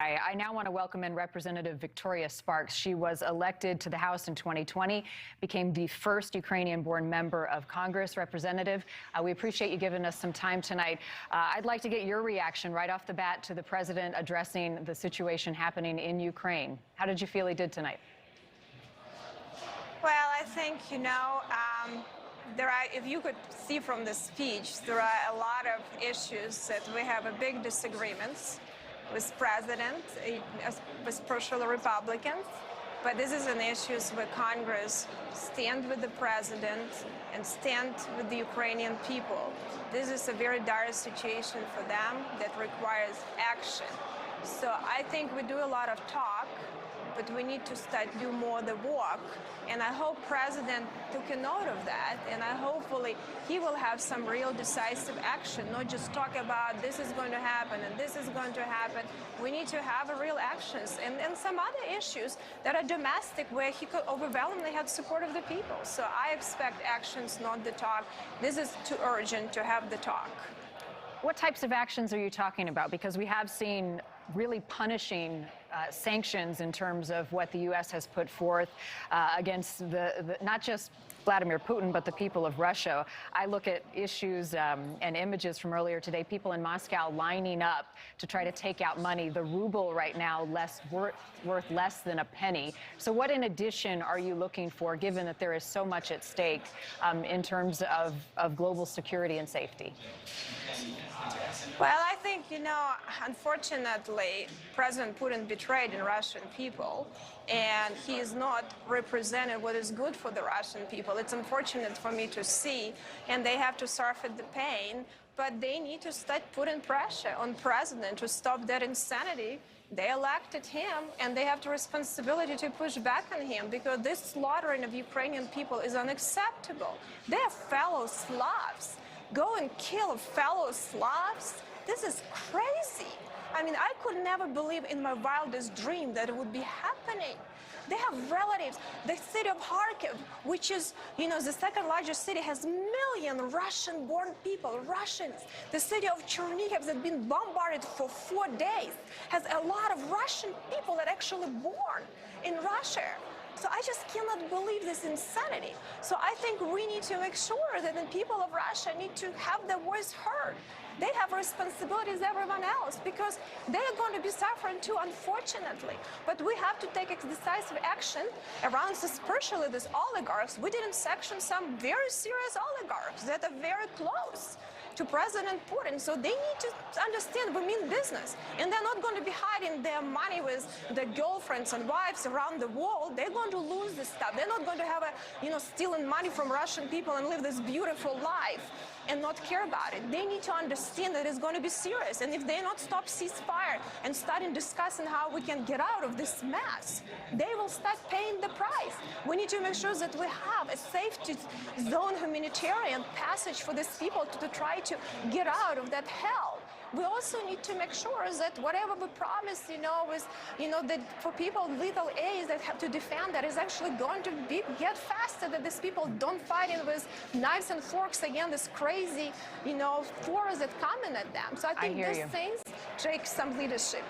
I now want to welcome in Representative Victoria Spartz. She was elected to the House in 2020, became the first Ukrainian-born member of Congress. Representative, we appreciate you giving us some time tonight. I'd like to get your reaction right off the bat to the president addressing the situation happening in Ukraine. How did you feel he did tonight? Well, I think, if you could see from the speech, there are a lot of issues that we have a big disagreements with President, especially Republicans. But this is an issue where Congress stand with the President and stand with the Ukrainian people. This is a very dire situation for them that requires action. So I think we do a lot of talk, but we need to start do more of the work. And I hope President took a note of that, and hopefully he will have some real decisive action, not just talk about this is going to happen and this is going to happen. We need to have a real actions and some other issues that are domestic where he could overwhelmingly have support of the people. So I expect actions, not the talk. This is too urgent to have the talk. What types of actions are you talking about? Because we have seen really punishing sanctions in terms of what the U.S. has put forth against not just Vladimir Putin, but the people of Russia. I look at issues and images from earlier today, people in Moscow lining up to try to take out money. The ruble right now worth less than a penny. So what in addition are you looking for, given that there is so much at stake in terms of global security and safety? Well, I think, unfortunately, President Putin betrayed the Russian people, and he is not represented what is good for the Russian people. It's unfortunate for me to see, and they have to suffer the pain, but they need to start putting pressure on President to stop that insanity. They elected him, and they have the responsibility to push back on him, because this slaughtering of Ukrainian people is unacceptable. They are fellow Slavs. Go and kill fellow Slavs? This is crazy. I mean, I could never believe in my wildest dream that it would be happening. They have relatives. The city of Kharkiv, which is, the second largest city, has million Russian-born people, Russians. The city of Chernihiv that's been bombarded for 4 days has a lot of Russian people that actually born in Russia. So I just cannot believe this insanity. So I think we need to make sure that the people of Russia need to have their voice heard. They have responsibilities as everyone else, because they are going to be suffering too, unfortunately. But we have to take decisive action around, especially these oligarchs. We didn't sanction some very serious oligarchs that are very close to President Putin. So they need to understand we mean business. And they're not going to be hiding their money with their girlfriends and wives around the world. They're going to lose this stuff. They're not going to have stealing money from Russian people and live this beautiful life and not care about it. They need to understand that it's going to be serious. And if they not stop ceasefire and starting discussing how we can get out of this mess, they will start paying the price. We need to make sure that we have a safety zone humanitarian passage for these people to try to get out of that hell. We also need to make sure that whatever we promise, that for people little A's that have to defend, that is actually going to get faster, that these people don't fight it with knives and forks again, this crazy, force that coming at them. So I think these things take some leadership.